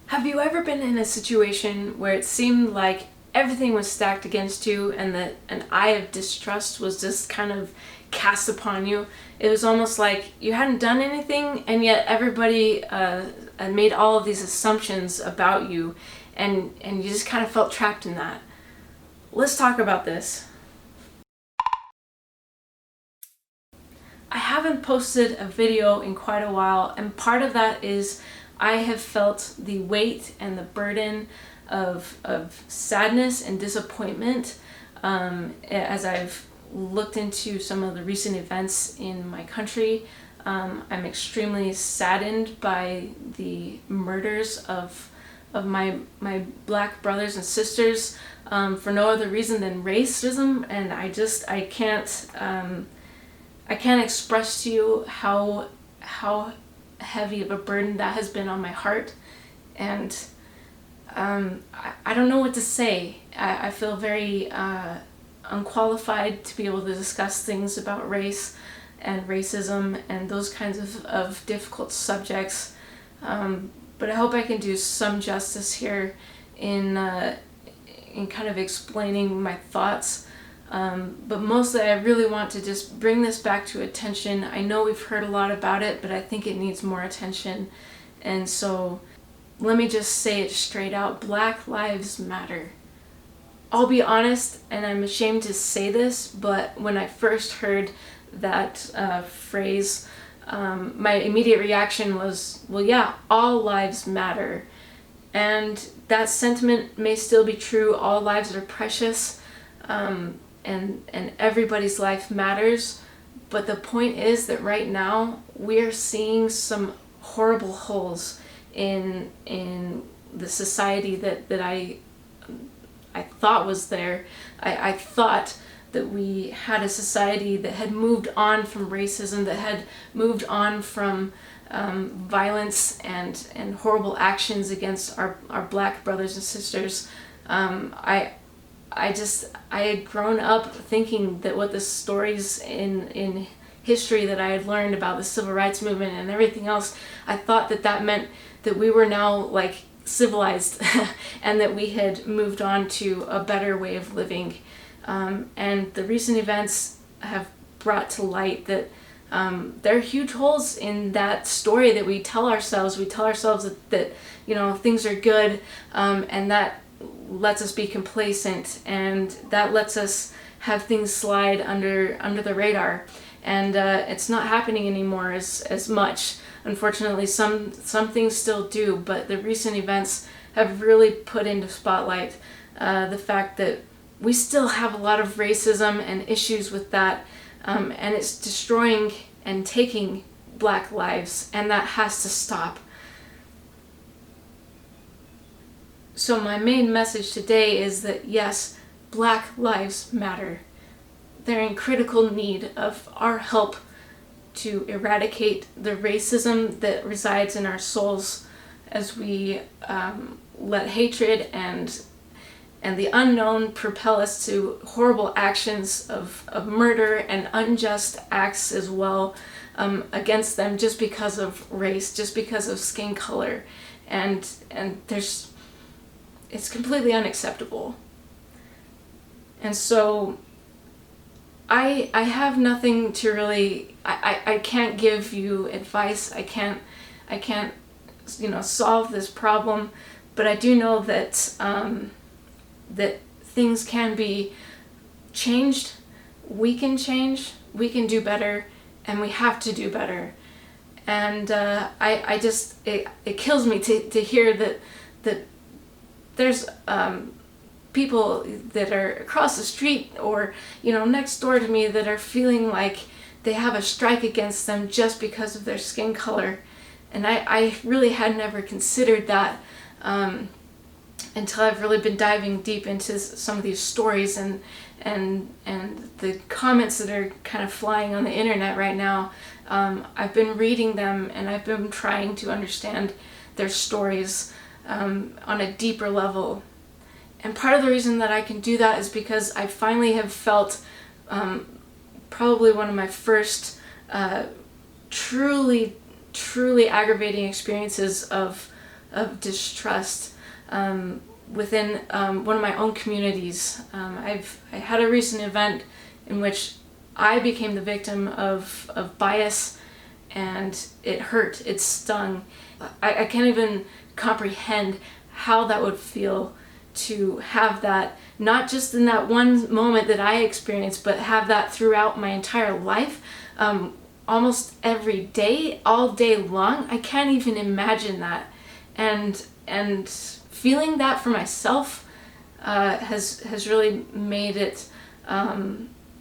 Have you ever been in a situation where it seemed like everything was stacked against you and that an eye of distrust was just kind of cast upon you? It was almost like you hadn't done anything and yet everybody made all of these assumptions about you, and you just kind of felt trapped in that. Let's talk about this. I haven't posted a video in quite a while, and part of that is I have felt the weight and the burden of sadness and disappointment as I've looked into some of the recent events in my country. I'm extremely saddened by the murders of my black brothers and sisters for no other reason than racism, and I can't express to you how heavy of a burden that has been on my heart, and I don't know what to say. I feel very unqualified to be able to discuss things about race and racism and those kinds of difficult subjects, but I hope I can do some justice here in kind of explaining my thoughts. But mostly I really want to just bring this back to attention. I know we've heard a lot about it, but I think it needs more attention. And so let me just say it straight out. Black Lives Matter. I'll be honest, and I'm ashamed to say this, but when I first heard that phrase, my immediate reaction was, well, yeah, all lives matter. And that sentiment may still be true. All lives are precious. And everybody's life matters, but the point is that right now we are seeing some horrible holes in the society that I thought was there. I thought that we had a society that had moved on from racism, that had moved on from violence and horrible actions against our black brothers and sisters. I had grown up thinking that what the stories in history that I had learned about the civil rights movement and everything else, I thought that meant that we were now like civilized and that we had moved on to a better way of living. And the recent events have brought to light that there are huge holes in that story that we tell ourselves. We tell ourselves that things are good, and that lets us be complacent, and that lets us have things slide under the radar, and it's not happening anymore as much. Unfortunately, some things still do, but the recent events have really put into spotlight the fact that we still have a lot of racism and issues with that, and it's destroying and taking black lives, and that has to stop. So my main message today is that yes, Black Lives Matter. They're in critical need of our help to eradicate the racism that resides in our souls as we let hatred and the unknown propel us to horrible actions of murder and unjust acts as well against them just because of race, just because of skin color, and it's completely unacceptable. And so I have nothing to really, I can't give you advice. I can't solve this problem, but I do know that that things can be changed. We can change, we can do better, and we have to do better. And it kills me to hear that there's people that are across the street or next door to me that are feeling like they have a strike against them just because of their skin color, and I really had never considered that until I've really been diving deep into some of these stories and the comments that are kind of flying on the internet right now. I've been reading them and I've been trying to understand their stories on a deeper level. And part of the reason that I can do that is because I finally have felt probably one of my truly aggravating experiences of of distrust within one of my own communities. I had a recent event in which I became the victim of bias, and it hurt, it stung. I can't even comprehend how that would feel to have that, not just in that one moment that I experienced, but have that throughout my entire life, almost every day, all day long. I can't even imagine that. And feeling that for myself has really made it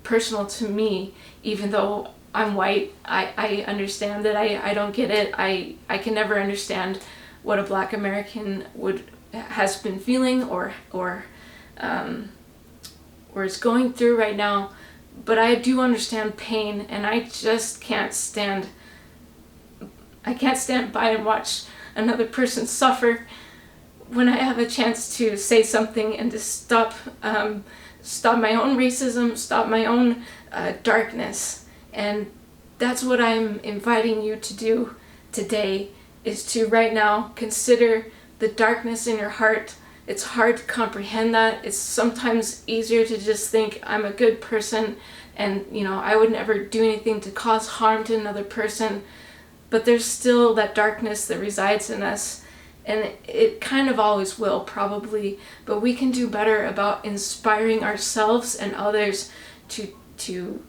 personal to me. Even though I'm white, I understand that I don't get it. I can never understand what a Black American has been feeling or is going through right now. But I do understand pain, and I just can't stand by and watch another person suffer when I have a chance to say something and to stop my own racism, stop my own darkness. And that's what I'm inviting you to do today, is to right now consider the darkness in your heart. It's hard to comprehend that. It's sometimes easier to just think, I'm a good person and, I would never do anything to cause harm to another person. But there's still that darkness that resides in us, and it kind of always will, probably. But we can do better about inspiring ourselves and others to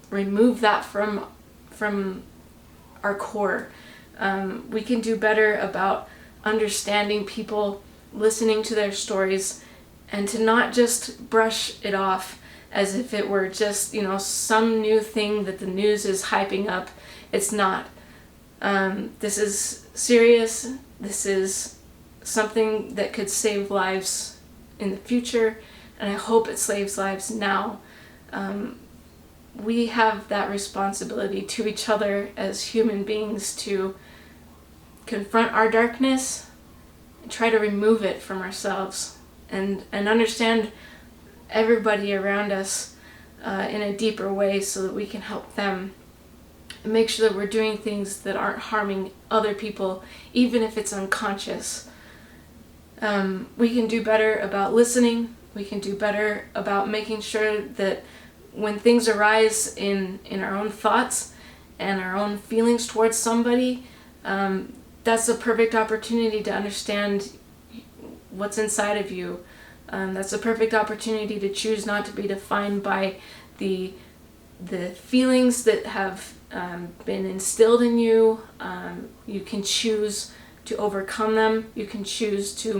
remove that from our core. We can do better about understanding people, listening to their stories, and to not just brush it off as if it were just, some new thing that the news is hyping up. It's not. This is serious. This is something that could save lives in the future, and I hope it saves lives now. We have that responsibility to each other as human beings to confront our darkness and try to remove it from ourselves, and understand everybody around us in a deeper way, so that we can help them. And make sure that we're doing things that aren't harming other people, even if it's unconscious. We can do better about listening. We can do better about making sure that when things arise in our own thoughts and our own feelings towards somebody, that's a perfect opportunity to understand what's inside of you. That's a perfect opportunity to choose not to be defined by the feelings that have been instilled in you. You can choose to overcome them. You can choose to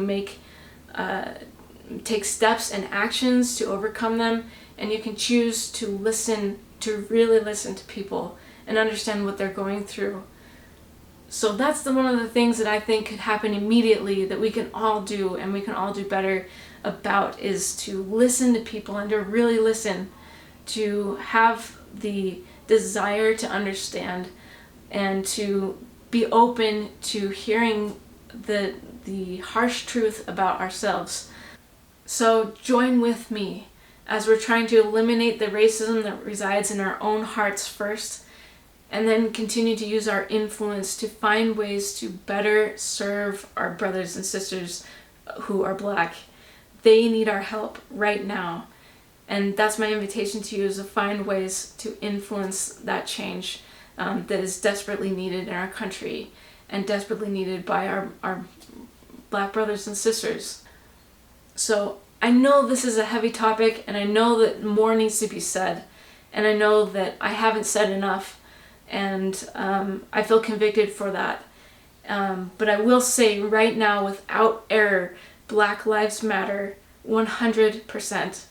take steps and actions to overcome them, and you can choose to really listen to people and understand what they're going through. So that's one of the things that I think could happen immediately, that we can all do, and we can all do better about, is to listen to people and to really listen, to have the desire to understand, and to be open to hearing the harsh truth about ourselves. So join with me as we're trying to eliminate the racism that resides in our own hearts first, and then continue to use our influence to find ways to better serve our brothers and sisters who are Black. They need our help right now. And that's my invitation to you, is to find ways to influence that change that is desperately needed in our country and desperately needed by our Black brothers and sisters. So I know this is a heavy topic, and I know that more needs to be said, and I know that I haven't said enough, and I feel convicted for that. But I will say right now, without error, Black Lives Matter 100%.